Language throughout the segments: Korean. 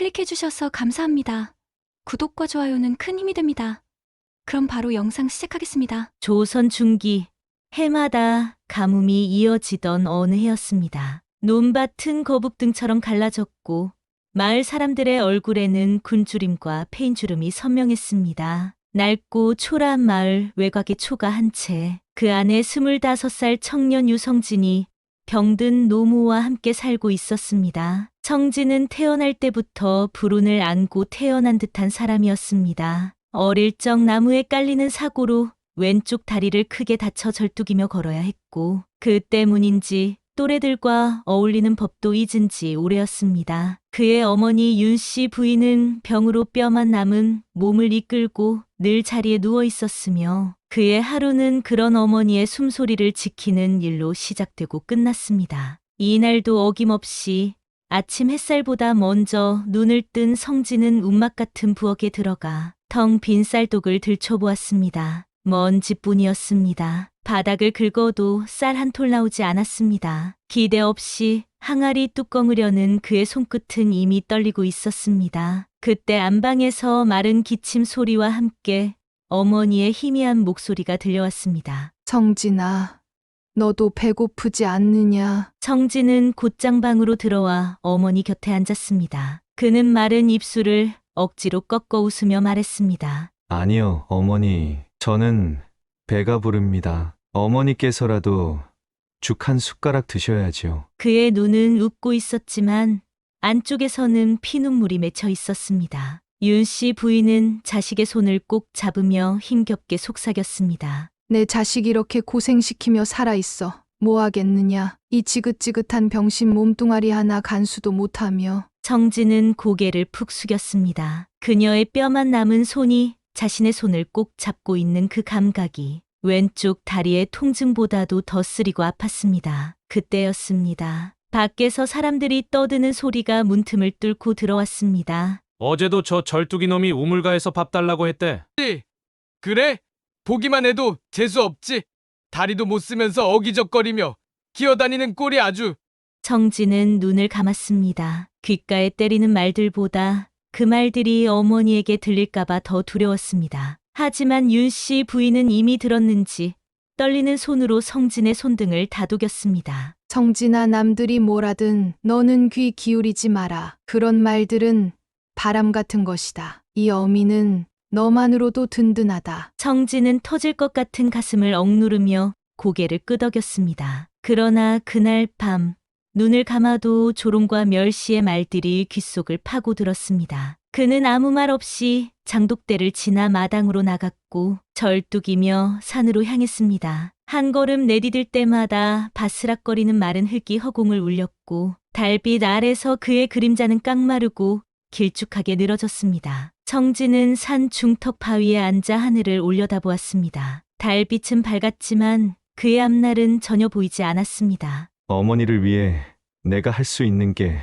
클릭해주셔서 감사합니다. 구독과 좋아요는 큰 힘이 됩니다. 그럼 바로 영상 시작하겠습니다. 조선 중기 해마다 가뭄이 이어지던 어느 해였습니다. 논밭은 거북등처럼 갈라졌고 마을 사람들의 얼굴에는 굶주림과 페인주름이 선명했습니다. 낡고 초라한 마을 외곽의 초가 한 채, 그 안에 25살 청년 유성진이 병든 노모와 함께 살고 있었습니다. 성진은 태어날 때부터 불운을 안고 태어난 듯한 사람이었습니다. 어릴 적 나무에 깔리는 사고로 왼쪽 다리를 크게 다쳐 절뚝이며 걸어야 했고, 그 때문인지 또래들과 어울리는 법도 잊은 지 오래였습니다. 그의 어머니 윤씨 부인은 병으로 뼈만 남은 몸을 이끌고 늘 자리에 누워 있었으며, 그의 하루는 그런 어머니의 숨소리를 지키는 일로 시작되고 끝났습니다. 이날도 어김없이 아침 햇살보다 먼저 눈을 뜬 성진은 움막 같은 부엌에 들어가 텅 빈 쌀독을 들춰보았습니다. 먼 집뿐이었습니다. 바닥을 긁어도 쌀 한 톨 나오지 않았습니다. 기대 없이 항아리 뚜껑을 여는 그의 손끝은 이미 떨리고 있었습니다. 그때 안방에서 마른 기침 소리와 함께 어머니의 희미한 목소리가 들려왔습니다. 성진아, 너도 배고프지 않느냐? 성진은 곧장 방으로 들어와 어머니 곁에 앉았습니다. 그는 마른 입술을 억지로 꺾어 웃으며 말했습니다. 아니요, 어머니. 저는 배가 부릅니다. 어머니께서라도 죽 한 숟가락 드셔야지요. 그의 눈은 웃고 있었지만 안쪽에서는 피눈물이 맺혀 있었습니다. 윤씨 부인은 자식의 손을 꼭 잡으며 힘겹게 속삭였습니다. 내 자식 이렇게 고생시키며 살아있어. 뭐 하겠느냐? 이 지긋지긋한 병신 몸뚱아리 하나 간수도 못하며. 성진은 고개를 푹 숙였습니다. 그녀의 뼈만 남은 손이 자신의 손을 꼭 잡고 있는 그 감각이 왼쪽 다리의 통증보다도 더 쓰리고 아팠습니다. 그때였습니다. 밖에서 사람들이 떠드는 소리가 문틈을 뚫고 들어왔습니다. 어제도 저 절뚝이 놈이 우물가에서 밥 달라고 했대. 그래? 보기만 해도 재수 없지. 다리도 못 쓰면서 어기적거리며 기어다니는 꼴이 아주. 성진은 눈을 감았습니다. 귓가에 때리는 말들보다 그 말들이 어머니에게 들릴까봐 더 두려웠습니다. 하지만 윤씨 부인은 이미 들었는지 떨리는 손으로 성진의 손등을 다독였습니다. 성진아, 남들이 뭐라든 너는 귀 기울이지 마라. 그런 말들은 바람 같은 것이다. 이 어미는 너만으로도 든든하다. 성진은 터질 것 같은 가슴을 억누르며 고개를 끄덕였습니다. 그러나 그날 밤 눈을 감아도 조롱과 멸시의 말들이 귓속을 파고들었습니다. 그는 아무 말 없이 장독대를 지나 마당으로 나갔고 절뚝이며 산으로 향했습니다. 한 걸음 내디딜 때마다 바스락거리는 마른 흙이 허공을 울렸고 달빛 아래서 그의 그림자는 깡마르고 길쭉하게 늘어졌습니다. 성진은 산 중턱 바위에 앉아 하늘을 올려다보았습니다. 달빛은 밝았지만 그의 앞날은 전혀 보이지 않았습니다. 어머니를 위해 내가 할 수 있는 게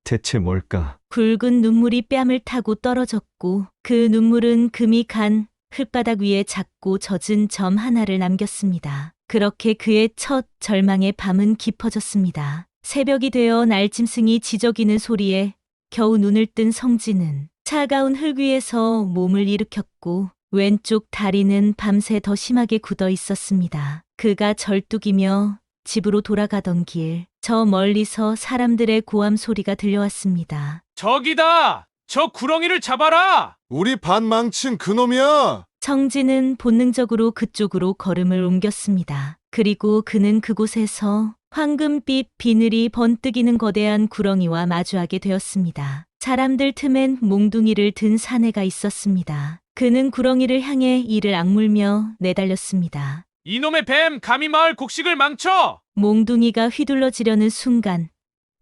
대체 뭘까? 굵은 눈물이 뺨을 타고 떨어졌고 그 눈물은 금이 간 흙바닥 위에 작고 젖은 점 하나를 남겼습니다. 그렇게 그의 첫 절망의 밤은 깊어졌습니다. 새벽이 되어 날짐승이 지저귀는 소리에 겨우 눈을 뜬 성진은 차가운 흙 위에서 몸을 일으켰고 왼쪽 다리는 밤새 더 심하게 굳어 있었습니다. 그가 절뚝이며 집으로 돌아가던 길, 저 멀리서 사람들의 고함 소리가 들려왔습니다. 저기다! 저 구렁이를 잡아라! 우리 반망친 그놈이야! 성진은 본능적으로 그쪽으로 걸음을 옮겼습니다. 그리고 그는 그곳에서 황금빛 비늘이 번뜩이는 거대한 구렁이와 마주하게 되었습니다. 사람들 틈엔 몽둥이를 든 사내가 있었습니다. 그는 구렁이를 향해 이를 악물며 내달렸습니다. 이놈의 뱀! 감히 마을 곡식을 망쳐! 몽둥이가 휘둘러지려는 순간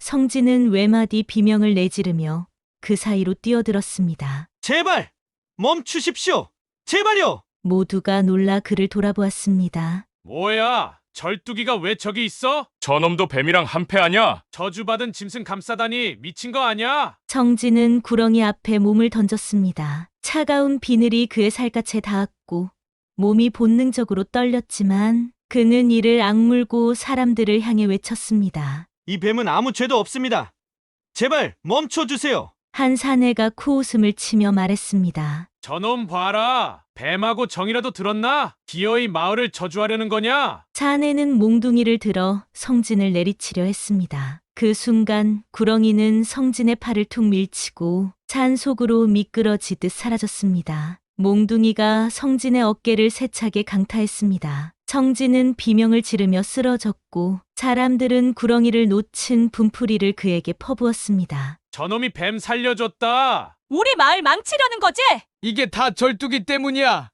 성진은 외마디 비명을 내지르며 그 사이로 뛰어들었습니다. 제발! 멈추십시오! 제발요! 모두가 놀라 그를 돌아보았습니다. 뭐야? 절뚝이가 왜 저기 있어? 저놈도 뱀이랑 한패하냐? 저주받은 짐승 감싸다니 미친 거 아니야? 성진은 구렁이 앞에 몸을 던졌습니다. 차가운 비늘이 그의 살갗에 닿았고 몸이 본능적으로 떨렸지만 그는 이를 악물고 사람들을 향해 외쳤습니다. 이 뱀은 아무 죄도 없습니다. 제발 멈춰주세요. 한 사내가 코웃음을 치며 말했습니다. 저놈 봐라. 뱀하고 정이라도 들었나? 기어이 마을을 저주하려는 거냐? 사내는 몽둥이를 들어 성진을 내리치려 했습니다. 그 순간 구렁이는 성진의 팔을 툭 밀치고 산속으로 미끄러지듯 사라졌습니다. 몽둥이가 성진의 어깨를 세차게 강타했습니다. 성진은 비명을 지르며 쓰러졌고 사람들은 구렁이를 놓친 분풀이를 그에게 퍼부었습니다. 저놈이 뱀 살려줬다. 우리 마을 망치려는 거지? 이게 다 절뚝이 때문이야.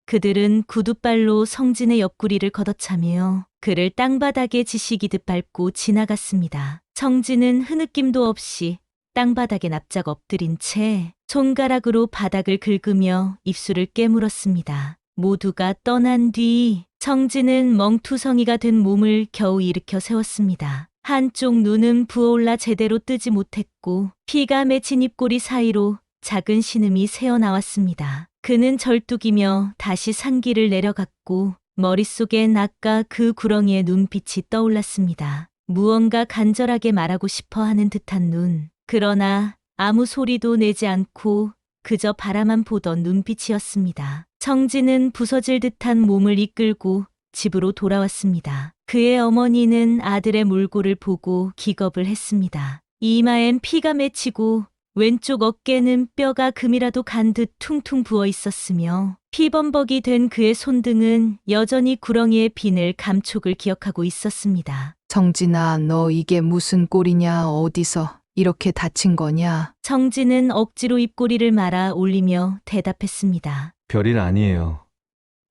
그들은 구두발로 성진의 옆구리를 걷어차며 그를 땅바닥에 지시기듯 밟고 지나갔습니다. 성진은 흐느낌도 없이 땅바닥에 납작 엎드린 채 손가락으로 바닥을 긁으며 입술을 깨물었습니다. 모두가 떠난 뒤 성진은 멍투성이가 된 몸을 겨우 일으켜 세웠습니다. 한쪽 눈은 부어올라 제대로 뜨지 못했고 피가 맺힌 입꼬리 사이로 작은 신음이 새어나왔습니다. 그는 절뚝이며 다시 산길을 내려갔고 머릿속엔 아까 그 구렁이의 눈빛이 떠올랐습니다. 무언가 간절하게 말하고 싶어 하는 듯한 눈. 그러나 아무 소리도 내지 않고 그저 바라만 보던 눈빛이었습니다. 성진은 부서질 듯한 몸을 이끌고 집으로 돌아왔습니다. 그의 어머니는 아들의 몰골을 보고 기겁을 했습니다. 이마엔 피가 맺히고 왼쪽 어깨는 뼈가 금이라도 간 듯 퉁퉁 부어 있었으며 피범벅이 된 그의 손등은 여전히 구렁이의 비늘 감촉을 기억하고 있었습니다. 성진아, 너 이게 무슨 꼴이냐? 어디서 이렇게 다친 거냐? 성진은 억지로 입꼬리를 말아 올리며 대답했습니다. 별일 아니에요.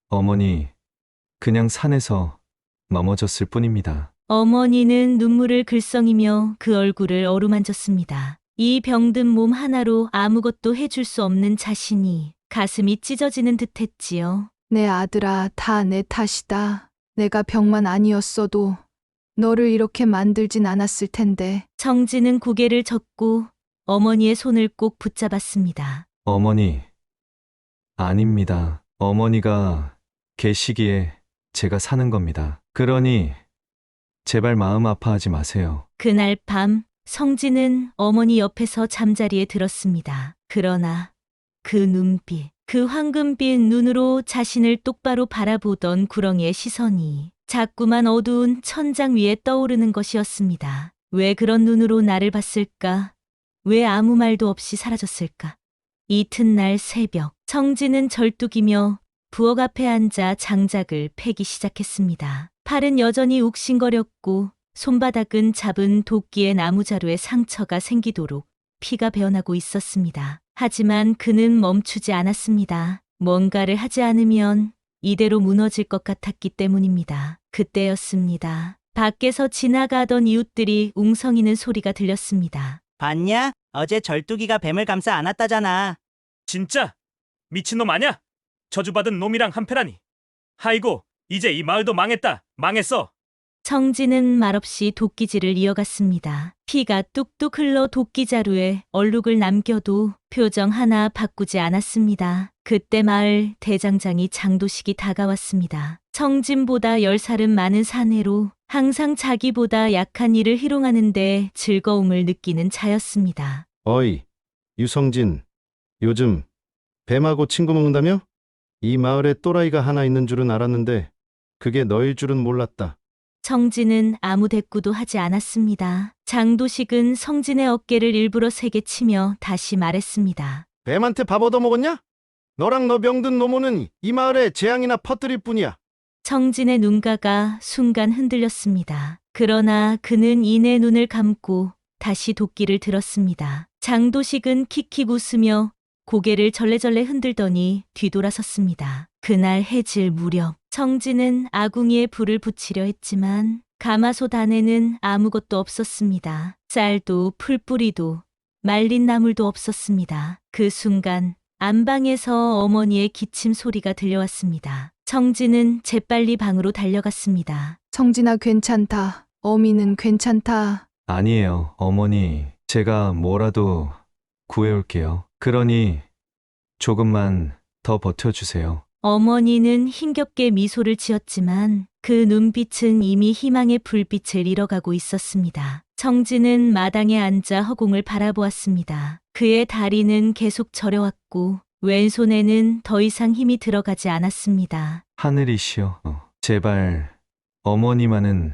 어머니, 그냥 산에서 넘어졌을 뿐입니다. 어머니는 눈물을 글썽이며 그 얼굴을 어루만졌습니다. 이 병든 몸 하나로 아무것도 해줄 수 없는 자신이 가슴이 찢어지는 듯했지요. 내 아들아, 다 내 탓이다. 내가 병만 아니었어도 너를 이렇게 만들진 않았을 텐데. 성진은 고개를 젓고 어머니의 손을 꼭 붙잡았습니다. 어머니, 아닙니다. 어머니가 계시기에 제가 사는 겁니다. 그러니 제발 마음 아파하지 마세요. 그날 밤 성진은 어머니 옆에서 잠자리에 들었습니다. 그러나 그 눈빛, 그 황금빛 눈으로 자신을 똑바로 바라보던 구렁이의 시선이 자꾸만 어두운 천장 위에 떠오르는 것이었습니다. 왜 그런 눈으로 나를 봤을까? 왜 아무 말도 없이 사라졌을까? 이튿날 새벽, 성진은 절뚝이며 부엌 앞에 앉아 장작을 패기 시작했습니다. 팔은 여전히 욱신거렸고 손바닥은 잡은 도끼의 나무자루에 상처가 생기도록 피가 배어나고 있었습니다. 하지만 그는 멈추지 않았습니다. 뭔가를 하지 않으면 이대로 무너질 것 같았기 때문입니다. 그때였습니다. 밖에서 지나가던 이웃들이 웅성이는 소리가 들렸습니다. 봤냐? 어제 절뚝이가 뱀을 감싸 안았다잖아. 진짜? 미친놈 아냐? 저주받은 놈이랑 한패라니. 아이고, 이제 이 마을도 망했다. 망했어. 성진은 말없이 도끼질을 이어갔습니다. 피가 뚝뚝 흘러 도끼자루에 얼룩을 남겨도 표정 하나 바꾸지 않았습니다. 그때 마을 대장장이 장도식이 다가왔습니다. 성진보다 10살은 많은 사내로 항상 자기보다 약한 이를 희롱하는데 즐거움을 느끼는 자였습니다. 어이, 유성진. 요즘 뱀하고 친구 먹는다며? 이 마을에 또라이가 하나 있는 줄은 알았는데 그게 너일 줄은 몰랐다. 성진은 아무 대꾸도 하지 않았습니다. 장도식은 성진의 어깨를 일부러 세게 치며 다시 말했습니다. 뱀한테 밥 얻어먹었냐? 너랑 너 병든 노모는 이 마을에 재앙이나 퍼뜨릴 뿐이야. 성진의 눈가가 순간 흔들렸습니다. 그러나 그는 이내 눈을 감고 다시 도끼를 들었습니다. 장도식은 킥킥 웃으며 고개를 절레절레 흔들더니 뒤돌아섰습니다. 그날 해질 무렵 성진은 아궁이에 불을 붙이려 했지만 가마솥 안에는 아무것도 없었습니다. 쌀도 풀뿌리도 말린 나물도 없었습니다. 그 순간 안방에서 어머니의 기침 소리가 들려왔습니다. 성진은 재빨리 방으로 달려갔습니다. 성진아, 괜찮다. 어미는 괜찮다. 아니에요, 어머니. 제가 뭐라도 구해올게요. 그러니 조금만 더 버텨주세요. 어머니는 힘겹게 미소를 지었지만 그 눈빛은 이미 희망의 불빛을 잃어가고 있었습니다. 청진은 마당에 앉아 허공을 바라보았습니다. 그의 다리는 계속 저려왔고 왼손에는 더 이상 힘이 들어가지 않았습니다. 하늘이시여, 제발 어머니만은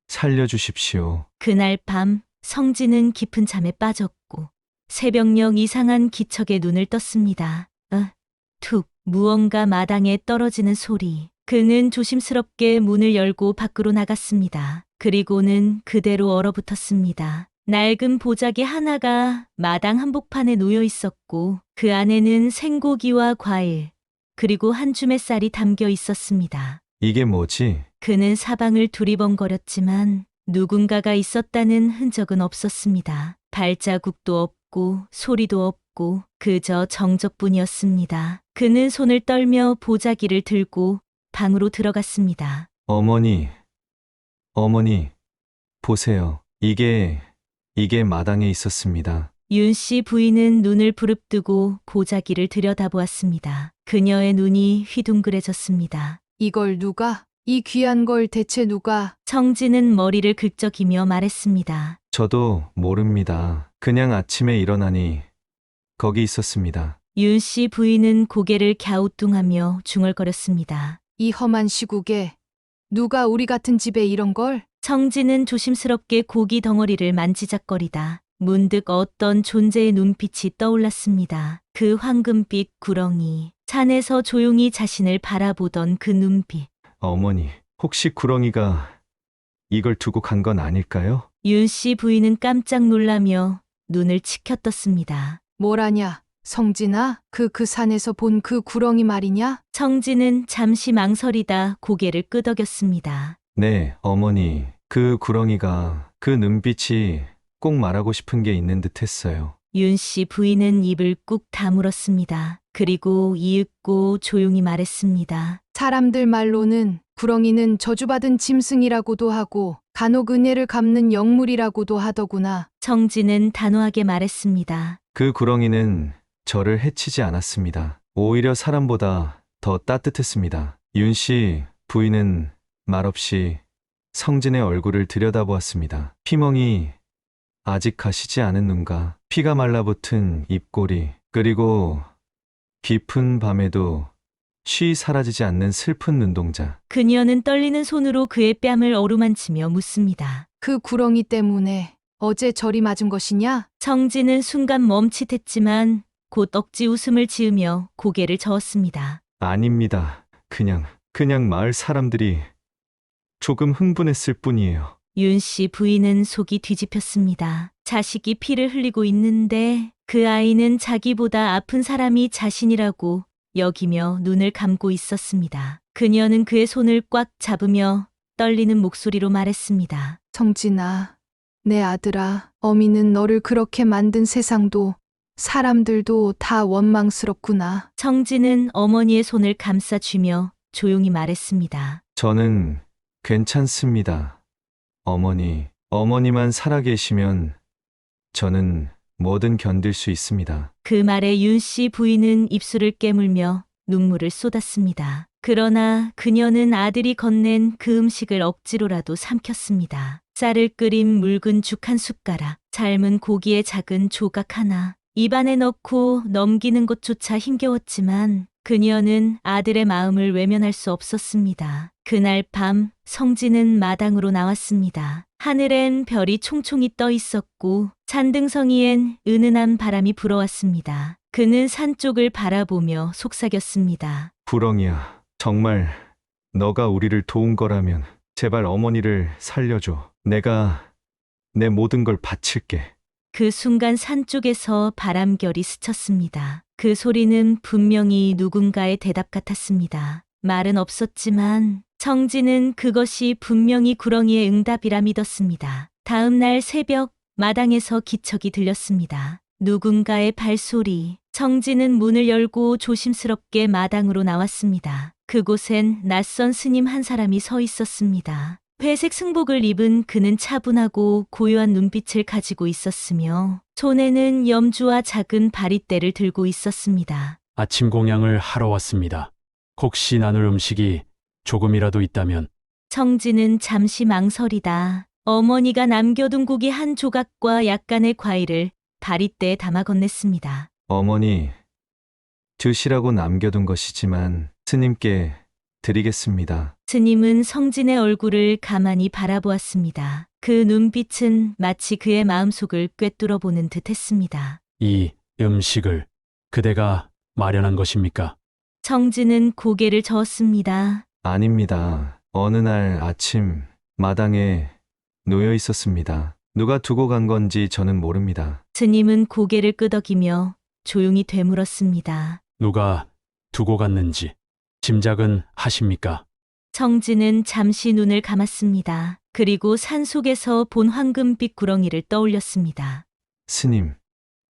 살려주십시오. 그날 밤 성진은 깊은 잠에 빠졌고 새벽녘 이상한 기척에 눈을 떴습니다. 툭 무언가 마당에 떨어지는 소리. 그는 조심스럽게 문을 열고 밖으로 나갔습니다. 그리고는 그대로 얼어붙었습니다. 낡은 보자기 하나가 마당 한복판에 놓여 있었고 그 안에는 생고기와 과일 그리고 한 줌의 쌀이 담겨 있었습니다. 이게 뭐지? 그는 사방을 두리번거렸지만 누군가가 있었다는 흔적은 없었습니다. 발자국도 없고 소리도 없고 그저 정적뿐이었습니다. 그는 손을 떨며 보자기를 들고 방으로 들어갔습니다. 어머니, 보세요. 이게 마당에 있었습니다. 윤 씨 부인은 눈을 부릅뜨고 보자기를 들여다보았습니다. 그녀의 눈이 휘둥그레졌습니다. 이걸 누가? 이 귀한 걸 대체 누가? 청진은 머리를 긁적이며 말했습니다. 저도 모릅니다. 그냥 아침에 일어나니 거기 있었습니다. 윤 씨 부인은 고개를 갸우뚱하며 중얼거렸습니다. 이 험한 시국에 누가 우리 같은 집에 이런 걸? 청진은 조심스럽게 고기 덩어리를 만지작거리다 문득 어떤 존재의 눈빛이 떠올랐습니다. 그 황금빛 구렁이, 산에서 조용히 자신을 바라보던 그 눈빛. 어머니, 혹시 구렁이가 이걸 두고 간 건 아닐까요? 윤 씨 부인은 깜짝 놀라며 눈을 치켜떴습니다. 뭐라냐? 성진아, 그 산에서 본 그 구렁이 말이냐? 청진은 잠시 망설이다 고개를 끄덕였습니다. 네, 어머니. 그 구렁이가 그 눈빛이 꼭 말하고 싶은 게 있는 듯 했어요. 윤 씨 부인은 입을 꾹 다물었습니다. 그리고 이윽고 조용히 말했습니다. 사람들 말로는 구렁이는 저주받은 짐승이라고도 하고 간혹 은혜를 갚는 영물이라고도 하더구나. 청진은 단호하게 말했습니다. 그 구렁이는 저를 해치지 않았습니다. 오히려 사람보다 더 따뜻했습니다. 윤 씨 부인은 말없이 성진의 얼굴을 들여다보았습니다. 피멍이 아직 가시지 않은 눈과 피가 말라붙은 입꼬리, 그리고 깊은 밤에도 쉬 사라지지 않는 슬픈 눈동자. 그녀는 떨리는 손으로 그의 뺨을 어루만치며 묻습니다. 그 구렁이 때문에 어제 저리 맞은 것이냐? 청진은 순간 멈칫했지만 곧 억지 웃음을 지으며 고개를 저었습니다. 아닙니다. 그냥 마을 사람들이 조금 흥분했을 뿐이에요. 윤 씨 부인은 속이 뒤집혔습니다. 자식이 피를 흘리고 있는데 그 아이는 자기보다 아픈 사람이 자신이라고 여기며 눈을 감고 있었습니다. 그녀는 그의 손을 꽉 잡으며 떨리는 목소리로 말했습니다. 성진아, 내 아들아, 어미는 너를 그렇게 만든 세상도 사람들도 다 원망스럽구나. 청진은 어머니의 손을 감싸쥐며 조용히 말했습니다. 저는 괜찮습니다. 어머니만 살아계시면 저는 뭐든 견딜 수 있습니다. 그 말에 윤 씨 부인은 입술을 깨물며 눈물을 쏟았습니다. 그러나 그녀는 아들이 건넨 그 음식을 억지로라도 삼켰습니다. 쌀을 끓인 묽은 죽 한 숟가락, 삶은 고기의 작은 조각 하나, 입안에 넣고 넘기는 것조차 힘겨웠지만 그녀는 아들의 마음을 외면할 수 없었습니다. 그날 밤 성진은 마당으로 나왔습니다. 하늘엔 별이 총총히 떠 있었고 산등성이엔 은은한 바람이 불어왔습니다. 그는 산 쪽을 바라보며 속삭였습니다. 구렁이야, 정말 너가 우리를 도운 거라면 제발 어머니를 살려줘. 내가 내 모든 걸 바칠게. 그 순간 산 쪽에서 바람결이 스쳤습니다. 그 소리는 분명히 누군가의 대답 같았습니다. 말은 없었지만 청진은 그것이 분명히 구렁이의 응답이라 믿었습니다. 다음 날 새벽 마당에서 기척이 들렸습니다. 누군가의 발소리. 청진은 문을 열고 조심스럽게 마당으로 나왔습니다. 그곳엔 낯선 스님 한 사람이 서 있었습니다. 회색 승복을 입은 그는 차분하고 고요한 눈빛을 가지고 있었으며 손에는 염주와 작은 바리떼를 들고 있었습니다. 아침 공양을 하러 왔습니다. 혹시 나눌 음식이 조금이라도 있다면 청진은 잠시 망설이다 어머니가 남겨둔 고기 한 조각과 약간의 과일을 다리대에 담아 건넸습니다. 어머니, 드시라고 남겨둔 것이지만 스님께 드리겠습니다. 스님은 성진의 얼굴을 가만히 바라보았습니다. 그 눈빛은 마치 그의 마음속을 꿰뚫어 보는 듯 했습니다. 이 음식을 그대가 마련한 것입니까? 청진은 고개를 저었습니다. 아닙니다. 어느 날 아침 마당에 놓여 있었습니다. 누가 두고 간 건지 저는 모릅니다. 스님은 고개를 끄덕이며 조용히 되물었습니다. 누가 두고 갔는지 짐작은 하십니까? 청진은 잠시 눈을 감았습니다. 그리고 산속에서 본 황금빛 구렁이를 떠올렸습니다. 스님,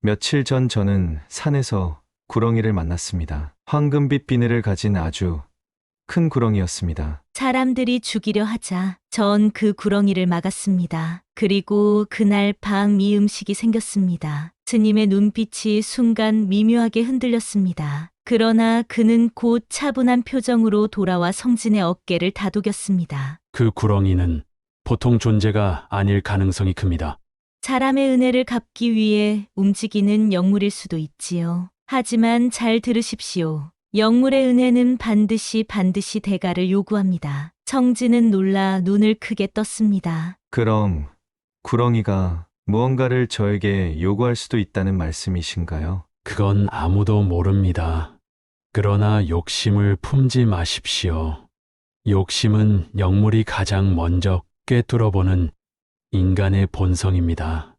며칠 전 저는 산에서 구렁이를 만났습니다. 황금빛 비늘을 가진 아주 큰 구렁이였습니다. 사람들이 죽이려 하자 전 그 구렁이를 막았습니다. 그리고 그날 밤 이 음식이 생겼습니다. 스님의 눈빛이 순간 미묘하게 흔들렸습니다. 그러나 그는 곧 차분한 표정으로 돌아와 성진의 어깨를 다독였습니다. 그 구렁이는 보통 존재가 아닐 가능성이 큽니다. 사람의 은혜를 갚기 위해 움직이는 영물일 수도 있지요. 하지만 잘 들으십시오. 영물의 은혜는 반드시 대가를 요구합니다. 청진은 놀라 눈을 크게 떴습니다. 그럼 구렁이가 무언가를 저에게 요구할 수도 있다는 말씀이신가요? 그건 아무도 모릅니다. 그러나 욕심을 품지 마십시오. 욕심은 영물이 가장 먼저 꿰뚫어보는 인간의 본성입니다.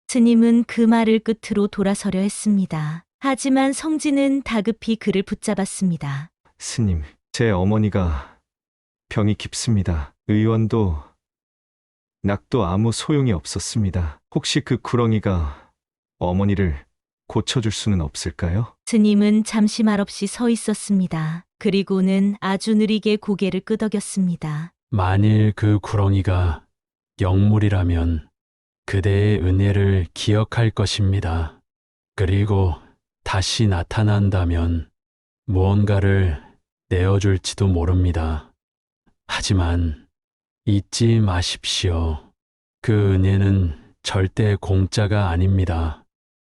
스님은 그 말을 끝으로 돌아서려 했습니다. 하지만 성진은 다급히 그를 붙잡았습니다. 스님, 제 어머니가 병이 깊습니다. 의원도 낙도 아무 소용이 없었습니다. 혹시 그 구렁이가 어머니를 고쳐줄 수는 없을까요? 스님은 잠시 말없이 서 있었습니다. 그리고는 아주 느리게 고개를 끄덕였습니다. 만일 그 구렁이가 영물이라면 그대의 은혜를 기억할 것입니다. 그리고 다시 나타난다면 무언가를 내어줄지도 모릅니다. 하지만 잊지 마십시오. 그 은혜는 절대 공짜가 아닙니다.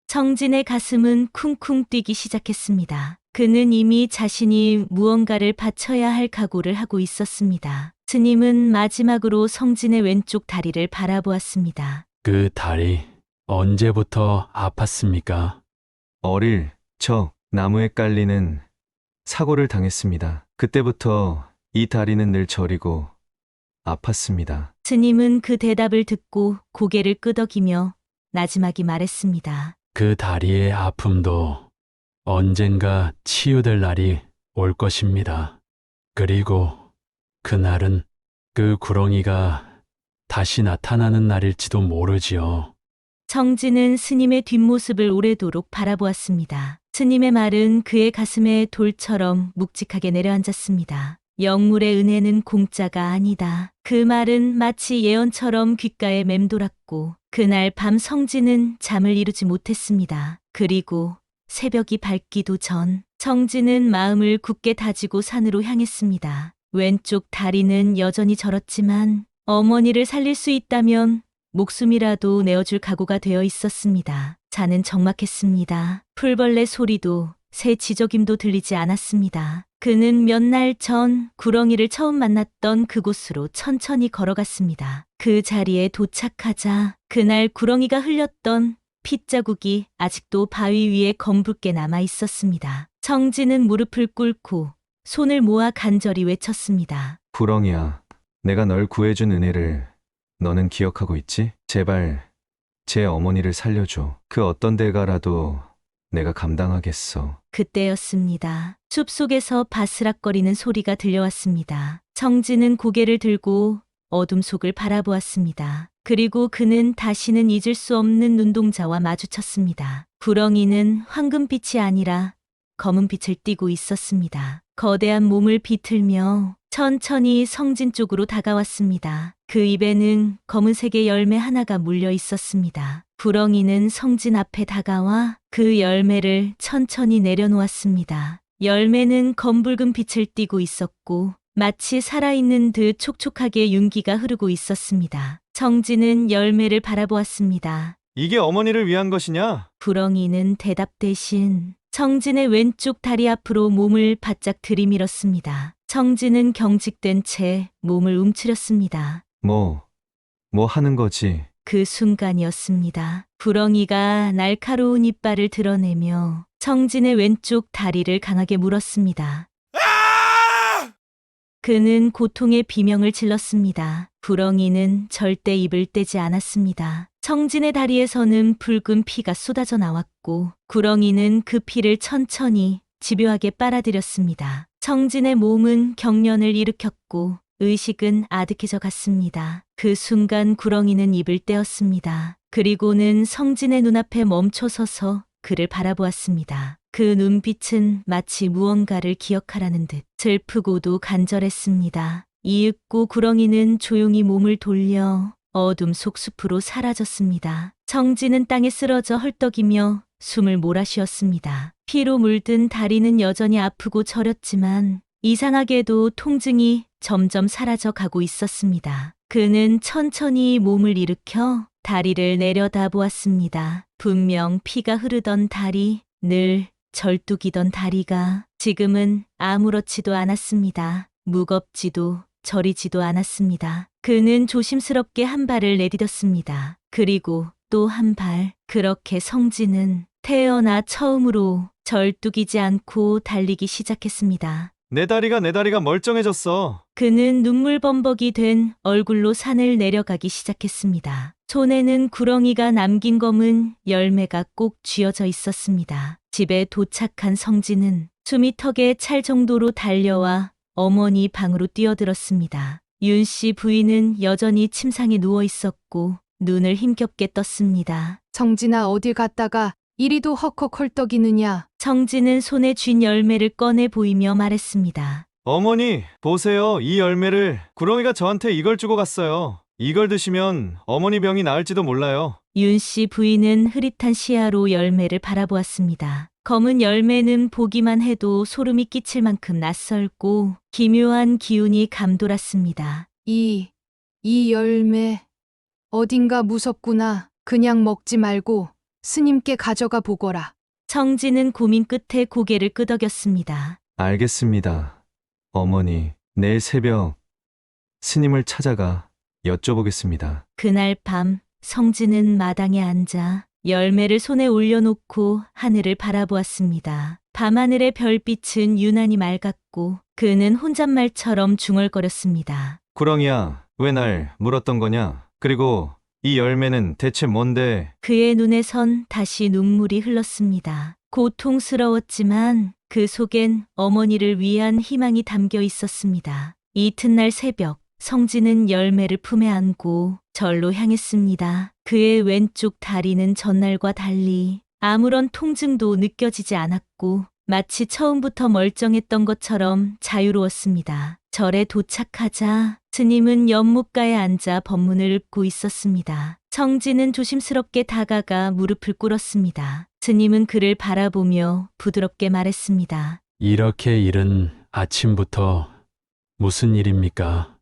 청진의 가슴은 쿵쿵 뛰기 시작했습니다. 그는 이미 자신이 무언가를 바쳐야 할 각오를 하고 있었습니다. 스님은 마지막으로 성진의 왼쪽 다리를 바라보았습니다. 그 다리 언제부터 아팠습니까? 어릴 적 나무에 깔리는 사고를 당했습니다. 그때부터 이 다리는 늘 저리고 아팠습니다. 스님은 그 대답을 듣고 고개를 끄덕이며 나지막이 말했습니다. 그 다리의 아픔도 언젠가 치유될 날이 올 것입니다. 그리고 그날은 그 구렁이가 다시 나타나는 날일지도 모르지요. 청진은 스님의 뒷모습을 오래도록 바라보았습니다. 스님의 말은 그의 가슴에 돌처럼 묵직하게 내려앉았습니다. 영물의 은혜는 공짜가 아니다. 그 말은 마치 예언처럼 귓가에 맴돌았고 그날 밤 성진은 잠을 이루지 못했습니다. 그리고 새벽이 밝기도 전 청진은 마음을 굳게 다지고 산으로 향했습니다. 왼쪽 다리는 여전히 저렸지만 어머니를 살릴 수 있다면 목숨이라도 내어줄 각오가 되어 있었습니다. 자는 적막했습니다. 풀벌레 소리도 새 지저김도 들리지 않았습니다. 그는 몇 날 전 구렁이를 처음 만났던 그곳으로 천천히 걸어갔습니다. 그 자리에 도착하자 그날 구렁이가 흘렸던 핏자국이 아직도 바위 위에 검붉게 남아 있었습니다. 청진은 무릎을 꿇고 손을 모아 간절히 외쳤습니다. 구렁이야, 내가 널 구해준 은혜를 너는 기억하고 있지? 제발 제 어머니를 살려줘. 그 어떤 대가라도 내가 감당하겠어. 그때였습니다. 숲속에서 바스락거리는 소리가 들려왔습니다. 청진은 고개를 들고 어둠 속을 바라보았습니다. 그리고 그는 다시는 잊을 수 없는 눈동자와 마주쳤습니다. 구렁이는 황금빛이 아니라 검은빛을 띠고 있었습니다. 거대한 몸을 비틀며 천천히 성진 쪽으로 다가왔습니다. 그 입에는 검은색의 열매 하나가 물려 있었습니다. 구렁이는 성진 앞에 다가와 그 열매를 천천히 내려놓았습니다. 열매는 검붉은 빛을 띠고 있었고 마치 살아있는 듯 촉촉하게 윤기가 흐르고 있었습니다. 청진은 열매를 바라보았습니다. 이게 어머니를 위한 것이냐? 구렁이는 대답 대신 청진의 왼쪽 다리 앞으로 몸을 바짝 들이밀었습니다. 청진은 경직된 채 몸을 움츠렸습니다. 뭐 하는 거지? 그 순간이었습니다. 구렁이가 날카로운 이빨을 드러내며 청진의 왼쪽 다리를 강하게 물었습니다. 그는 고통의 비명을 질렀습니다. 구렁이는 절대 입을 떼지 않았습니다. 청진의 다리에서는 붉은 피가 쏟아져 나왔고 구렁이는 그 피를 천천히 집요하게 빨아들였습니다. 청진의 몸은 경련을 일으켰고 의식은 아득해져 갔습니다. 그 순간 구렁이는 입을 떼었습니다. 그리고는 성진의 눈앞에 멈춰서서 그를 바라보았습니다. 그 눈빛은 마치 무언가를 기억하라는 듯 슬프고도 간절했습니다. 이윽고 구렁이는 조용히 몸을 돌려 어둠 속 숲으로 사라졌습니다. 청진은 땅에 쓰러져 헐떡이며 숨을 몰아쉬었습니다. 피로 물든 다리는 여전히 아프고 저렸지만 이상하게도 통증이 점점 사라져 가고 있었습니다. 그는 천천히 몸을 일으켜 다리를 내려다 보았습니다. 분명 피가 흐르던 다리, 늘 절뚝이던 다리가 지금은 아무렇지도 않았습니다. 무겁지도 저리지도 않았습니다. 그는 조심스럽게 한 발을 내디뎠습니다. 그리고 또 한 발. 그렇게 성진은 태어나 처음으로 절뚝이지 않고 달리기 시작했습니다. 내 다리가 멀쩡해졌어. 그는 눈물범벅이 된 얼굴로 산을 내려가기 시작했습니다. 손에는 구렁이가 남긴 검은 열매가 꼭 쥐어져 있었습니다. 집에 도착한 성진은 숨이 턱에 찰 정도로 달려와 어머니 방으로 뛰어들었습니다. 윤 씨 부인은 여전히 침상에 누워 있었고 눈을 힘겹게 떴습니다. 성진아, 어딜 갔다가 이리도 헉헉 헐떡이느냐? 성진은 손에 쥔 열매를 꺼내 보이며 말했습니다. 어머니, 보세요. 이 열매를 구렁이가 저한테 이걸 주고 갔어요. 이걸 드시면 어머니 병이 나을지도 몰라요. 윤 씨 부인은 흐릿한 시야로 열매를 바라보았습니다. 검은 열매는 보기만 해도 소름이 끼칠 만큼 낯설고 기묘한 기운이 감돌았습니다. 이 열매 어딘가 무섭구나. 그냥 먹지 말고 스님께 가져가 보거라. 청진은 고민 끝에 고개를 끄덕였습니다. 알겠습니다. 어머니, 내일 새벽 스님을 찾아가 여쭤보겠습니다. 그날 밤 성진은 마당에 앉아 열매를 손에 올려놓고 하늘을 바라보았습니다. 밤하늘의 별빛은 유난히 맑았고 그는 혼잣말처럼 중얼거렸습니다. 구렁이야, 왜 날 물었던 거냐? 그리고 이 열매는 대체 뭔데? 그의 눈에선 다시 눈물이 흘렀습니다. 고통스러웠지만 그 속엔 어머니를 위한 희망이 담겨 있었습니다. 이튿날 새벽 성진은 열매를 품에 안고 절로 향했습니다. 그의 왼쪽 다리는 전날과 달리 아무런 통증도 느껴지지 않았고 마치 처음부터 멀쩡했던 것처럼 자유로웠습니다. 절에 도착하자 스님은 연못가에 앉아 법문을 읊고 있었습니다. 청진은 조심스럽게 다가가 무릎을 꿇었습니다. 스님은 그를 바라보며 부드럽게 말했습니다. 이렇게 이른 아침부터 무슨 일입니까?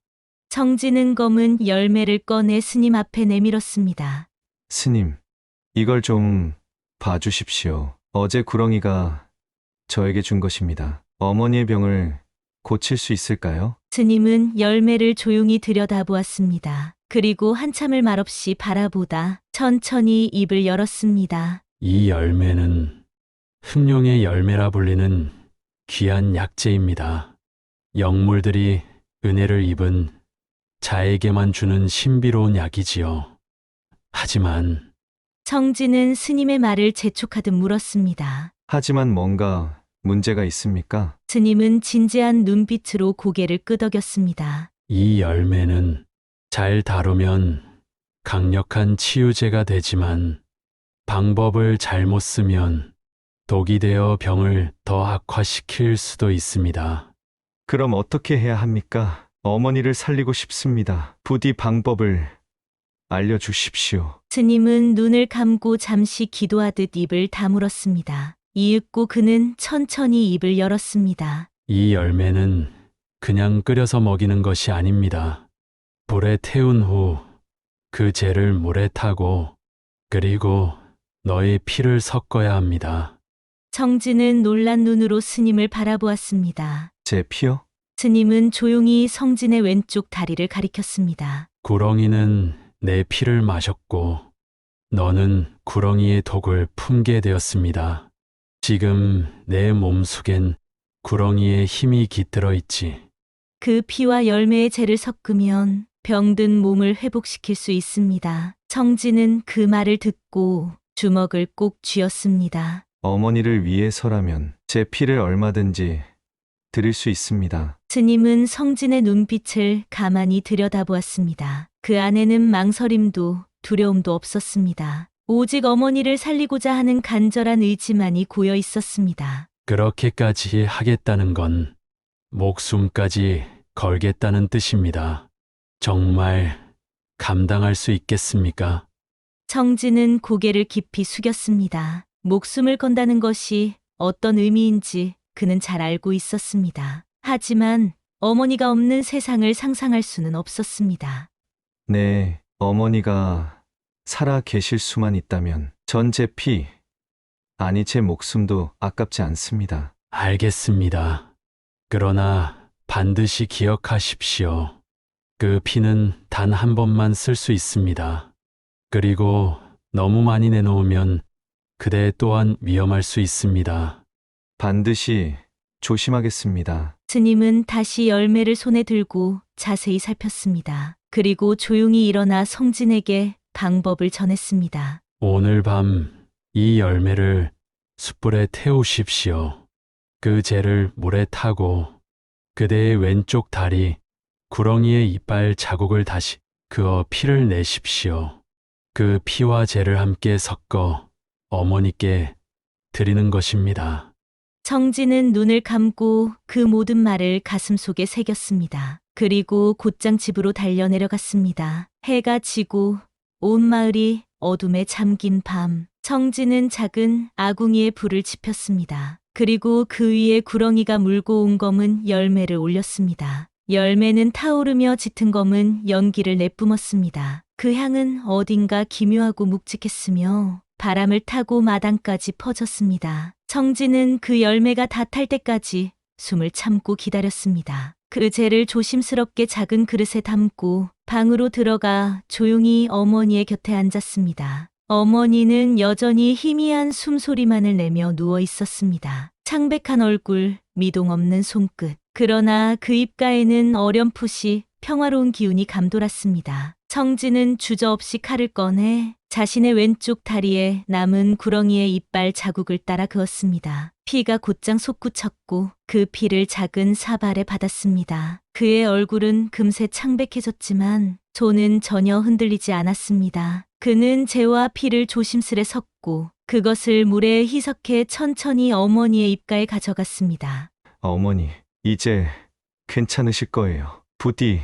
청진은 검은 열매를 꺼내 스님 앞에 내밀었습니다. 스님, 이걸 좀 봐주십시오. 어제 구렁이가 저에게 준 것입니다. 어머니의 병을 고칠 수 있을까요? 스님은 열매를 조용히 들여다보았습니다. 그리고 한참을 말없이 바라보다 천천히 입을 열었습니다. 이 열매는 흑룡의 열매라 불리는 귀한 약재입니다. 영물들이 은혜를 입은 자에게만 주는 신비로운 약이지요. 하지만 청진은 스님의 말을 재촉하듯 물었습니다. 하지만 뭔가 문제가 있습니까? 스님은 진지한 눈빛으로 고개를 끄덕였습니다. 이 열매는 잘 다루면 강력한 치유제가 되지만 방법을 잘못 쓰면 독이 되어 병을 더 악화시킬 수도 있습니다. 그럼 어떻게 해야 합니까? 어머니를 살리고 싶습니다. 부디 방법을 알려주십시오. 스님은 눈을 감고 잠시 기도하듯 입을 다물었습니다. 이윽고 그는 천천히 입을 열었습니다. 이 열매는 그냥 끓여서 먹이는 것이 아닙니다. 불에 태운 후 그 재를 물에 타고 그리고 너의 피를 섞어야 합니다. 청진은 놀란 눈으로 스님을 바라보았습니다. 제 피요? 스님은 조용히 성진의 왼쪽 다리를 가리켰습니다. 구렁이는 내 피를 마셨고 너는 구렁이의 독을 품게 되었습니다. 지금 내 몸속엔 구렁이의 힘이 깃들어 있지. 그 피와 열매의 재를 섞으면 병든 몸을 회복시킬 수 있습니다. 청진은 그 말을 듣고 주먹을 꼭 쥐었습니다. 어머니를 위해서라면 제 피를 얼마든지 드릴 수 있습니다. 스님은 성진의 눈빛을 가만히 들여다보았습니다. 그 안에는 망설임도 두려움도 없었습니다. 오직 어머니를 살리고자 하는 간절한 의지만이 고여 있었습니다. 그렇게까지 하겠다는 건 목숨까지 걸겠다는 뜻입니다. 정말 감당할 수 있겠습니까? 청진은 고개를 깊이 숙였습니다. 목숨을 건다는 것이 어떤 의미인지 그는 잘 알고 있었습니다. 하지만 어머니가 없는 세상을 상상할 수는 없었습니다. 네, 어머니가 살아 계실 수만 있다면 전 제 피, 아니 제 목숨도 아깝지 않습니다. 알겠습니다. 그러나 반드시 기억하십시오. 그 피는 단 한 번만 쓸 수 있습니다. 그리고 너무 많이 내놓으면 그대 또한 위험할 수 있습니다. 반드시 조심하겠습니다. 스님은 다시 열매를 손에 들고 자세히 살폈습니다. 그리고 조용히 일어나 성진에게 방법을 전했습니다. 오늘 밤 이 열매를 숯불에 태우십시오. 그 재를 물에 타고 그대의 왼쪽 다리, 구렁이의 이빨 자국을 다시 그어 피를 내십시오. 그 피와 재를 함께 섞어 어머니께 드리는 것입니다. 청진은 눈을 감고 그 모든 말을 가슴속에 새겼습니다. 그리고 곧장 집으로 달려 내려갔습니다. 해가 지고 온 마을이 어둠에 잠긴 밤, 청진은 작은 아궁이에 불을 지폈습니다. 그리고 그 위에 구렁이가 물고 온 검은 열매를 올렸습니다. 열매는 타오르며 짙은 검은 연기를 내뿜었습니다. 그 향은 어딘가 기묘하고 묵직했으며 바람을 타고 마당까지 퍼졌습니다. 청진은 그 열매가 다 탈 때까지 숨을 참고 기다렸습니다. 그 재를 조심스럽게 작은 그릇에 담고 방으로 들어가 조용히 어머니의 곁에 앉았습니다. 어머니는 여전히 희미한 숨소리만을 내며 누워 있었습니다. 창백한 얼굴, 미동 없는 손끝. 그러나 그 입가에는 어렴풋이 평화로운 기운이 감돌았습니다. 청진은 주저없이 칼을 꺼내 자신의 왼쪽 다리에 남은 구렁이의 이빨 자국을 따라 그었습니다. 피가 곧장 솟구쳤고 그 피를 작은 사발에 받았습니다. 그의 얼굴은 금세 창백해졌지만 손은 전혀 흔들리지 않았습니다. 그는 재와 피를 조심스레 섞고 그것을 물에 희석해 천천히 어머니의 입가에 가져갔습니다. 어머니, 이제 괜찮으실 거예요. 부디.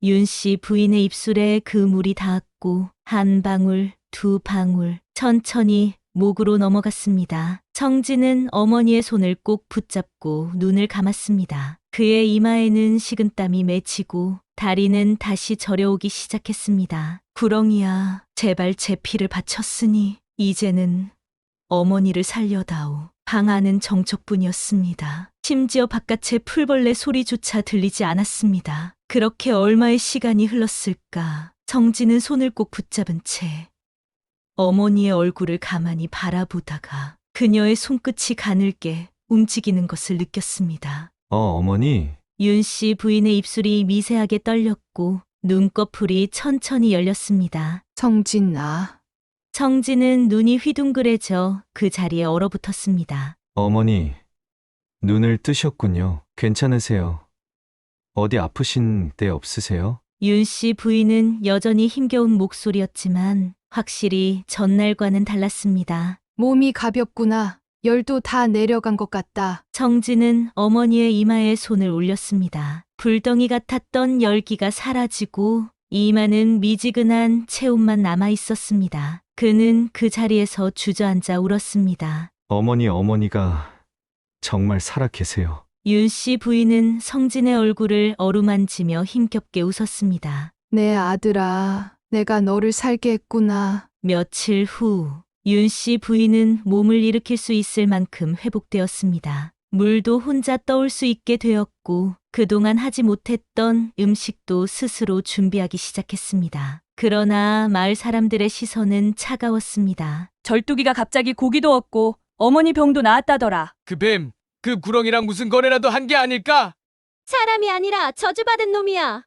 윤 씨 부인의 입술에 그 물이 닿았고 한 방울, 두 방울 천천히 목으로 넘어갔습니다. 청진은 어머니의 손을 꼭 붙잡고 눈을 감았습니다. 그의 이마에는 식은땀이 맺히고 다리는 다시 저려오기 시작했습니다. 구렁이야, 제발 제 피를 바쳤으니 이제는 어머니를 살려다오. 방 안은 정적뿐이었습니다. 심지어 바깥의 풀벌레 소리조차 들리지 않았습니다. 그렇게 얼마의 시간이 흘렀을까. 청진은 손을 꼭 붙잡은 채 어머니의 얼굴을 가만히 바라보다가 그녀의 손끝이 가늘게 움직이는 것을 느꼈습니다. 어머니. 윤 씨 부인의 입술이 미세하게 떨렸고 눈꺼풀이 천천히 열렸습니다. 성진아, 청진은 눈이 휘둥그레져 그 자리에 얼어붙었습니다. 어머니, 눈을 뜨셨군요. 괜찮으세요? 어디 아프신 데 없으세요? 윤 씨 부인은 여전히 힘겨운 목소리였지만 확실히 전날과는 달랐습니다. 몸이 가볍구나. 열도 다 내려간 것 같다. 청진은 어머니의 이마에 손을 올렸습니다. 불덩이 같았던 열기가 사라지고 이마는 미지근한 체온만 남아 있었습니다. 그는 그 자리에서 주저앉아 울었습니다. 어머니가 정말 살아 계세요. 윤 씨 부인은 성진의 얼굴을 어루만지며 힘겹게 웃었습니다. 내 아들아, 내가 너를 살게 했구나. 며칠 후, 윤 씨 부인은 몸을 일으킬 수 있을 만큼 회복되었습니다. 물도 혼자 떠올 수 있게 되었고, 그동안 하지 못했던 음식도 스스로 준비하기 시작했습니다. 그러나 마을 사람들의 시선은 차가웠습니다. 절뚝이가 갑자기 고기도 얻고 어머니 병도 나았다더라. 그 뱀, 그 구렁이랑 무슨 거래라도 한 게 아닐까? 사람이 아니라 저주받은 놈이야.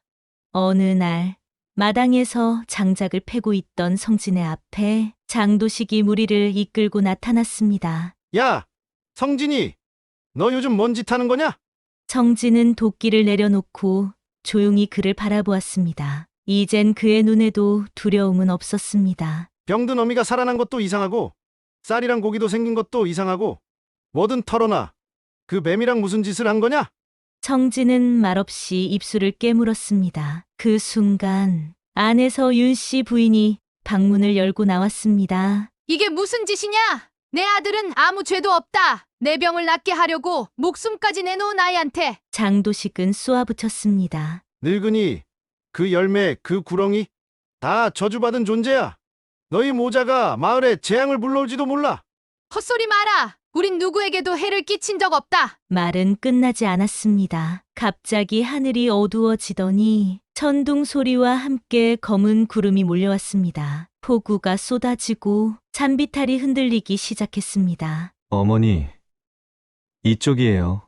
어느 날 마당에서 장작을 패고 있던 성진의 앞에 장도식이 무리를 이끌고 나타났습니다. 야, 성진이, 너 요즘 뭔 짓 하는 거냐? 성진은 도끼를 내려놓고 조용히 그를 바라보았습니다. 이젠 그의 눈에도 두려움은 없었습니다. 병든 어미가 살아난 것도 이상하고 쌀이랑 고기도 생긴 것도 이상하고 뭐든 털어놔. 그 뱀이랑 무슨 짓을 한 거냐? 성진은 말없이 입술을 깨물었습니다. 그 순간 안에서 윤 씨 부인이 방문을 열고 나왔습니다. 이게 무슨 짓이냐? 내 아들은 아무 죄도 없다. 내 병을 낫게 하려고 목숨까지 내놓은 아이한테. 장도식은 쏘아붙였습니다. 늙은이, 그 열매, 그 구렁이 다 저주받은 존재야. 너희 모자가 마을에 재앙을 불러올지도 몰라. 헛소리 마라. 우린 누구에게도 해를 끼친 적 없다. 말은 끝나지 않았습니다. 갑자기 하늘이 어두워지더니 천둥 소리와 함께 검은 구름이 몰려왔습니다. 폭우가 쏟아지고 잔비탈이 흔들리기 시작했습니다. 어머니, 이쪽이에요.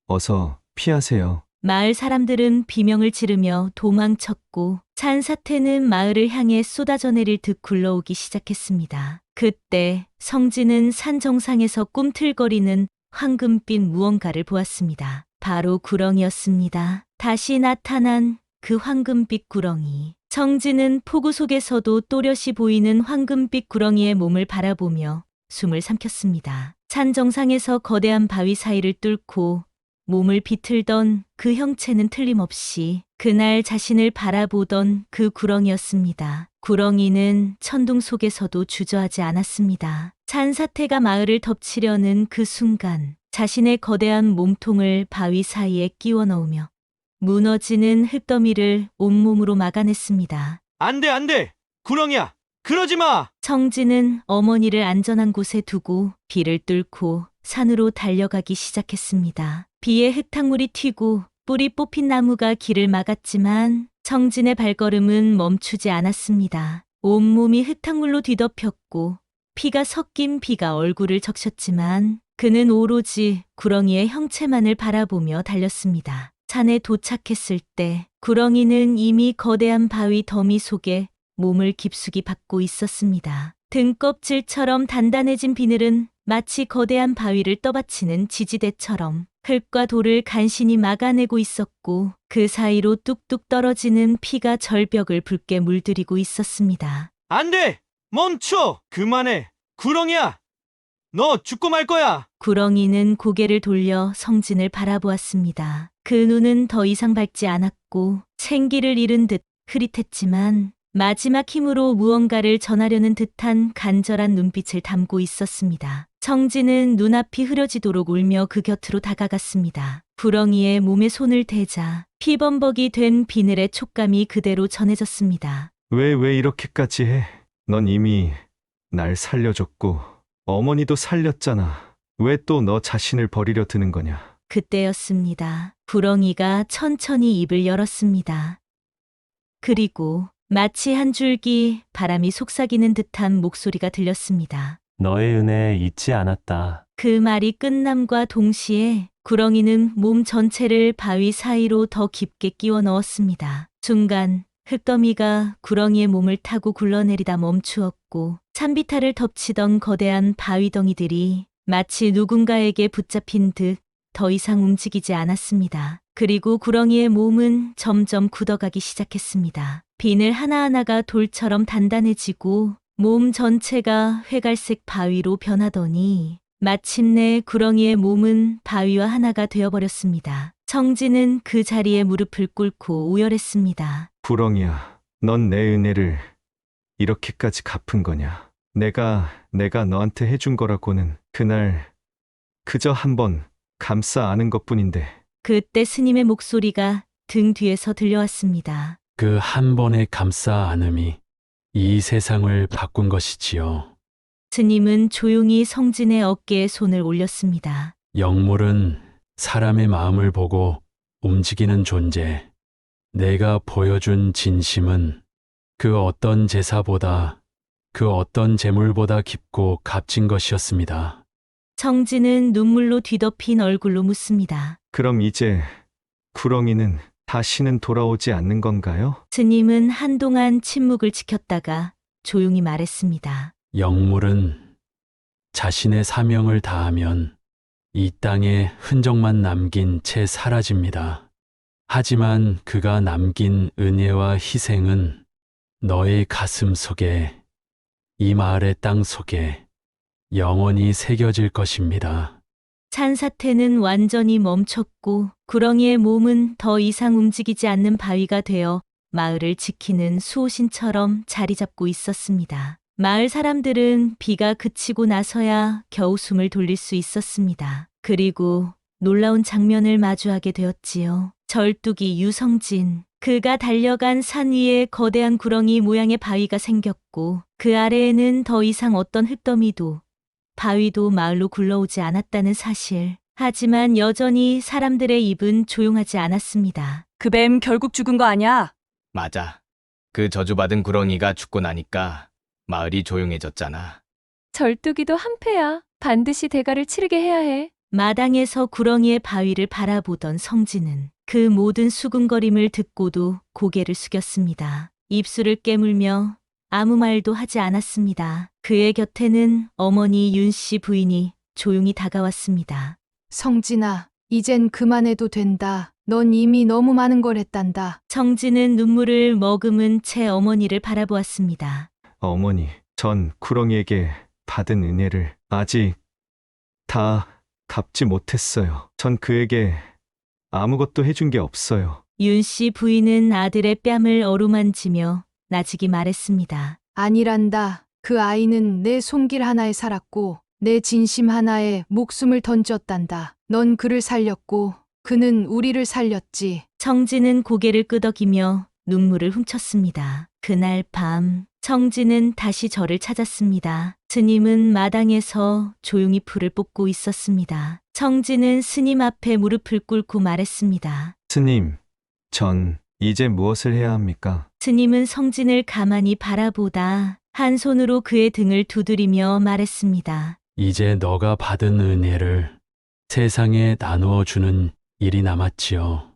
어서 피하세요. 마을 사람들은 비명을 지르며 도망쳤고 산사태는 마을을 향해 쏟아져 내릴 듯 굴러오기 시작했습니다. 그때 성진은 산 정상에서 꿈틀거리는 황금빛 무언가를 보았습니다. 바로 구렁이였습니다. 다시 나타난 그 황금빛 구렁이. 성진은 폭우 속에서도 또렷이 보이는 황금빛 구렁이의 몸을 바라보며 숨을 삼켰습니다. 산 정상에서 거대한 바위 사이를 뚫고 몸을 비틀던 그 형체는 틀림없이 그날 자신을 바라보던 그 구렁이였습니다. 구렁이는 천둥 속에서도 주저하지 않았습니다. 산사태가 마을을 덮치려는 그 순간 자신의 거대한 몸통을 바위 사이에 끼워 넣으며 무너지는 흙더미를 온몸으로 막아냈습니다. 안 돼, 안 돼! 구렁이야! 그러지 마! 성진은 어머니를 안전한 곳에 두고 비를 뚫고 산으로 달려가기 시작했습니다. 비에 흙탕물이 튀고 뿌리 뽑힌 나무가 길을 막았지만 성진의 발걸음은 멈추지 않았습니다. 온몸이 흙탕물로 뒤덮였고 피가 섞인 비가 얼굴을 적셨지만 그는 오로지 구렁이의 형체만을 바라보며 달렸습니다. 산에 도착했을 때 구렁이는 이미 거대한 바위 더미 속에 몸을 깊숙이 박고 있었습니다. 등껍질처럼 단단해진 비늘은 마치 거대한 바위를 떠받치는 지지대처럼 흙과 돌을 간신히 막아내고 있었고 그 사이로 뚝뚝 떨어지는 피가 절벽을 붉게 물들이고 있었습니다. 안 돼! 멈춰! 그만해! 구렁이야! 너 죽고 말 거야! 구렁이는 고개를 돌려 성진을 바라보았습니다. 그 눈은 더 이상 밝지 않았고 생기를 잃은 듯 흐릿했지만 마지막 힘으로 무언가를 전하려는 듯한 간절한 눈빛을 담고 있었습니다. 성진은 눈앞이 흐려지도록 울며 그 곁으로 다가갔습니다. 구렁이의 몸에 손을 대자 피범벅이 된 비늘의 촉감이 그대로 전해졌습니다. 왜 이렇게까지 해? 넌 이미 날 살려줬고 어머니도 살렸잖아. 왜 또 너 자신을 버리려 드는 거냐? 그때였습니다. 구렁이가 천천히 입을 열었습니다. 그리고 마치 한 줄기 바람이 속삭이는 듯한 목소리가 들렸습니다. 너의 은혜 잊지 않았다. 그 말이 끝남과 동시에 구렁이는 몸 전체를 바위 사이로 더 깊게 끼워 넣었습니다. 순간 흙더미가 구렁이의 몸을 타고 굴러내리다 멈추었고 산비탈을 덮치던 거대한 바위덩이들이 마치 누군가에게 붙잡힌 듯 더 이상 움직이지 않았습니다. 그리고 구렁이의 몸은 점점 굳어가기 시작했습니다. 비늘 하나하나가 돌처럼 단단해지고 몸 전체가 회갈색 바위로 변하더니 마침내 구렁이의 몸은 바위와 하나가 되어버렸습니다. 성진은 그 자리에 무릎을 꿇고 오열했습니다. 구렁이야, 넌 내 은혜를 이렇게까지 갚은 거냐? 내가 너한테 해준 거라고는 그날 그저 한번 감싸 안은 것뿐인데. 그때 스님의 목소리가 등 뒤에서 들려왔습니다. 그 한 번의 감싸 안음이 이 세상을 바꾼 것이지요. 스님은 조용히 성진의 어깨에 손을 올렸습니다. 영물은 사람의 마음을 보고 움직이는 존재. 내가 보여준 진심은 그 어떤 제사보다, 그 어떤 재물보다 깊고 값진 것이었습니다. 성진은 눈물로 뒤덮인 얼굴로 묻습니다. 그럼 이제 구렁이는 다시는 돌아오지 않는 건가요? 스님은 한동안 침묵을 지켰다가 조용히 말했습니다. 영물은 자신의 사명을 다하면 이 땅에 흔적만 남긴 채 사라집니다. 하지만 그가 남긴 은혜와 희생은 너의 가슴 속에, 이 마을의 땅 속에 영원히 새겨질 것입니다. 산사태는 완전히 멈췄고 구렁이의 몸은 더 이상 움직이지 않는 바위가 되어 마을을 지키는 수호신처럼 자리 잡고 있었습니다. 마을 사람들은 비가 그치고 나서야 겨우 숨을 돌릴 수 있었습니다. 그리고 놀라운 장면을 마주하게 되었지요. 절뚝이 유성진. 그가 달려간 산 위에 거대한 구렁이 모양의 바위가 생겼고 그 아래에는 더 이상 어떤 흙더미도 바위도 마을로 굴러오지 않았다는 사실. 하지만 여전히 사람들의 입은 조용하지 않았습니다. 그 뱀 결국 죽은 거 아냐? 맞아. 그 저주받은 구렁이가 죽고 나니까 마을이 조용해졌잖아. 절뚝이도 한패야. 반드시 대가를 치르게 해야 해. 마당에서 구렁이의 바위를 바라보던 성진은 그 모든 수군거림을 듣고도 고개를 숙였습니다. 입술을 깨물며 아무 말도 하지 않았습니다. 그의 곁에는 어머니 윤씨 부인이 조용히 다가왔습니다. 성진아, 이젠 그만해도 된다. 넌 이미 너무 많은 걸 했단다. 성진은 눈물을 머금은 채 어머니를 바라보았습니다. 어머니, 전 구렁이에게 받은 은혜를 아직 다 갚지 못했어요. 전 그에게 아무것도 해준 게 없어요. 윤씨 부인은 아들의 뺨을 어루만지며 나직이 말했습니다. 아니란다. 그 아이는 내 손길 하나에 살았고 내 진심 하나에 목숨을 던졌단다. 넌 그를 살렸고 그는 우리를 살렸지. 성진은 고개를 끄덕이며 눈물을 훔쳤습니다. 그날 밤 성진은 다시 절을 찾았습니다. 스님은 마당에서 조용히 풀을 뽑고 있었습니다. 성진은 스님 앞에 무릎을 꿇고 말했습니다. 스님, 전 이제 무엇을 해야 합니까? 스님은 성진을 가만히 바라보다 한 손으로 그의 등을 두드리며 말했습니다. 이제 너가 받은 은혜를 세상에 나누어 주는 일이 남았지요.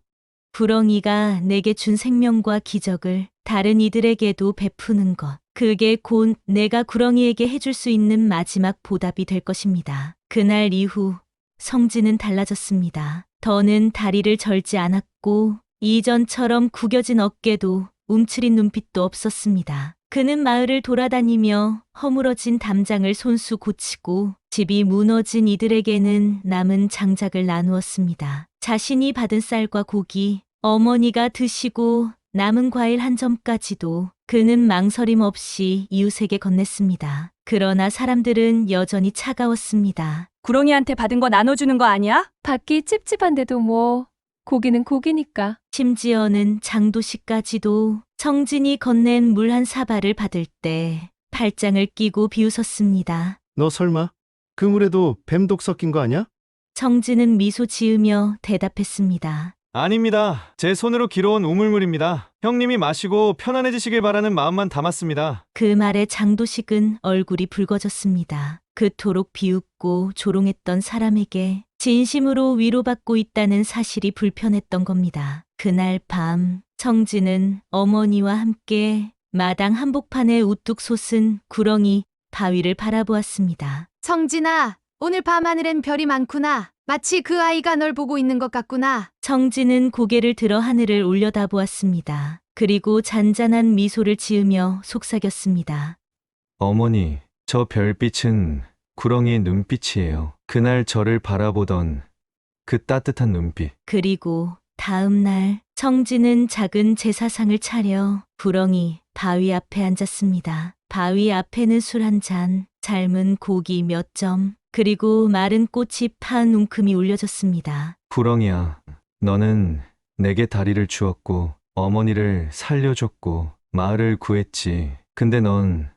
구렁이가 내게 준 생명과 기적을 다른 이들에게도 베푸는 것. 그게 곧 내가 구렁이에게 해줄 수 있는 마지막 보답이 될 것입니다. 그날 이후 성진은 달라졌습니다. 더는 다리를 절지 않았고 이전처럼 구겨진 어깨도 움츠린 눈빛도 없었습니다. 그는 마을을 돌아다니며 허물어진 담장을 손수 고치고 집이 무너진 이들에게는 남은 장작을 나누었습니다. 자신이 받은 쌀과 고기, 어머니가 드시고 남은 과일 한 점까지도 그는 망설임 없이 이웃에게 건넸습니다. 그러나 사람들은 여전히 차가웠습니다. 구렁이한테 받은 거 나눠주는 거 아니야? 받기 찝찝한데도 뭐 고기는 고기니까. 심지어는 장도씨까지도 성진이 건넨 물 한 사발을 받을 때 팔짱을 끼고 비웃었습니다. 너 설마 그 물에도 뱀독 섞인 거 아니야? 성진은 미소 지으며 대답했습니다. 아닙니다. 제 손으로 길어온 우물물입니다. 형님이 마시고 편안해지시길 바라는 마음만 담았습니다. 그 말에 장도식은 얼굴이 붉어졌습니다. 그토록 비웃고 조롱했던 사람에게 진심으로 위로받고 있다는 사실이 불편했던 겁니다. 그날 밤 성진은 어머니와 함께 마당 한복판에 우뚝 솟은 구렁이 바위를 바라보았습니다. 성진아, 오늘 밤하늘엔 별이 많구나. 마치 그 아이가 널 보고 있는 것 같구나. 성진은 고개를 들어 하늘을 올려다보았습니다. 그리고 잔잔한 미소를 지으며 속삭였습니다. 어머니, 저 별빛은 구렁이의 눈빛이에요. 그날 저를 바라보던 그 따뜻한 눈빛. 그리고 다음 날 성진은 작은 제사상을 차려 구렁이 바위 앞에 앉았습니다. 바위 앞에는 술 한 잔, 삶은 고기 몇 점, 그리고 마른 꽃이 판 웅큼이 울려졌습니다. 구렁이야. 너는 내게 다리를 주었고 어머니를 살려줬고 마을을 구했지. 근데 넌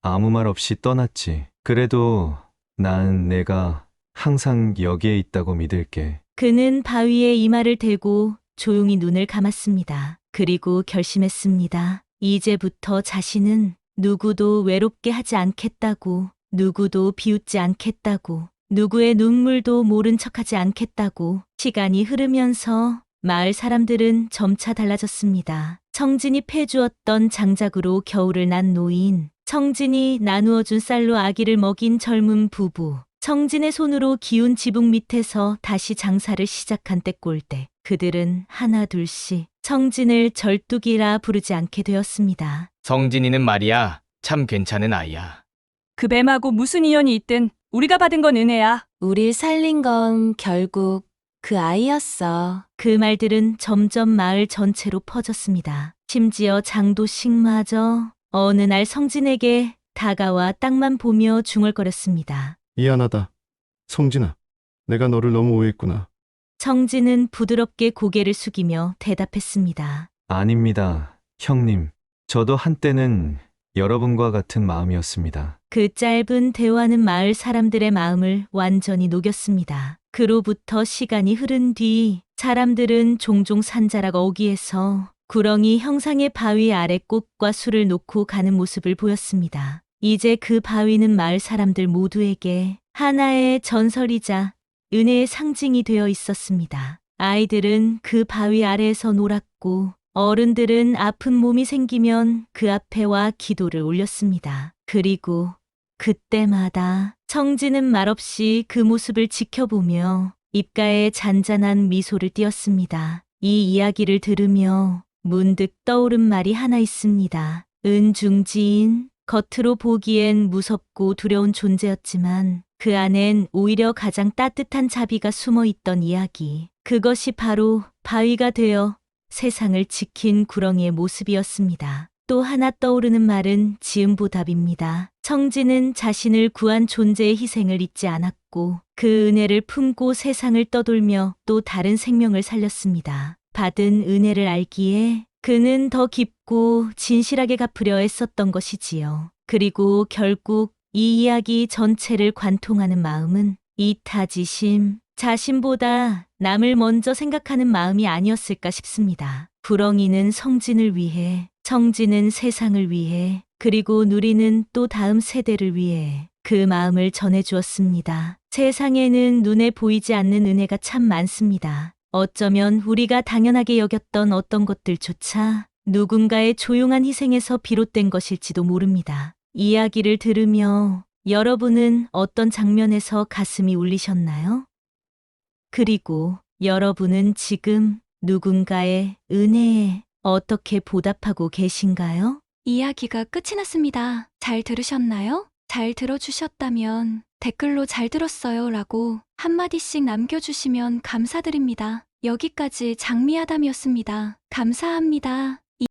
아무 말 없이 떠났지. 그래도 난 내가 항상 여기에 있다고 믿을게. 그는 바위에 이마를 대고 조용히 눈을 감았습니다. 그리고 결심했습니다. 이제부터 자신은 누구도 외롭게 하지 않겠다고, 누구도 비웃지 않겠다고, 누구의 눈물도 모른 척하지 않겠다고. 시간이 흐르면서 마을 사람들은 점차 달라졌습니다. 청진이 패주었던 장작으로 겨울을 난 노인, 청진이 나누어준 쌀로 아기를 먹인 젊은 부부, 청진의 손으로 기운 지붕 밑에서 다시 장사를 시작한 때꼴때 그들은 하나 둘씩 청진을 절뚝이라 부르지 않게 되었습니다. 성진이는 말이야, 참 괜찮은 아이야. 그 뱀하고 무슨 인연이 있든 우리가 받은 건 은혜야. 우릴 살린 건 결국 그 아이였어. 그 말들은 점점 마을 전체로 퍼졌습니다. 심지어 장도식마저 어느 날 성진에게 다가와 땅만 보며 중얼거렸습니다. 미안하다. 성진아, 내가 너를 너무 오해했구나. 청진은 부드럽게 고개를 숙이며 대답했습니다. 아닙니다, 형님. 저도 한때는 여러분과 같은 마음이었습니다. 그 짧은 대화는 마을 사람들의 마음을 완전히 녹였습니다. 그로부터 시간이 흐른 뒤 사람들은 종종 산자락 어귀에서 구렁이 형상의 바위 아래 꽃과 술을 놓고 가는 모습을 보였습니다. 이제 그 바위는 마을 사람들 모두에게 하나의 전설이자 은혜의 상징이 되어 있었습니다. 아이들은 그 바위 아래에서 놀았고 어른들은 아픈 몸이 생기면 그 앞에 와 기도를 올렸습니다. 그리고 그때마다 청진은 말없이 그 모습을 지켜보며 입가에 잔잔한 미소를 띄었습니다. 이 이야기를 들으며 문득 떠오른 말이 하나 있습니다. 은중지인, 겉으로 보기엔 무섭고 두려운 존재였지만 그 안엔 오히려 가장 따뜻한 자비가 숨어 있던 이야기. 그것이 바로 바위가 되어 세상을 지킨 구렁이의 모습이었습니다. 또 하나 떠오르는 말은 지음보답입니다. 청진은 자신을 구한 존재의 희생을 잊지 않았고 그 은혜를 품고 세상을 떠돌며 또 다른 생명을 살렸습니다. 받은 은혜를 알기에 그는 더 깊고 진실하게 갚으려 애썼던 것이지요. 그리고 결국 이 이야기 전체를 관통하는 마음은 이타지심, 자신보다 남을 먼저 생각하는 마음이 아니었을까 싶습니다. 구렁이는 성진을 위해, 청진은 세상을 위해, 그리고 누리는 또 다음 세대를 위해 그 마음을 전해주었습니다. 세상에는 눈에 보이지 않는 은혜가 참 많습니다. 어쩌면 우리가 당연하게 여겼던 어떤 것들조차 누군가의 조용한 희생에서 비롯된 것일지도 모릅니다. 이야기를 들으며 여러분은 어떤 장면에서 가슴이 울리셨나요? 그리고 여러분은 지금 누군가의 은혜에 어떻게 보답하고 계신가요? 이야기가 끝이 났습니다. 잘 들으셨나요? 잘 들어주셨다면 댓글로 잘 들었어요 라고 한마디씩 남겨주시면 감사드립니다. 여기까지 장미아담이었습니다. 감사합니다.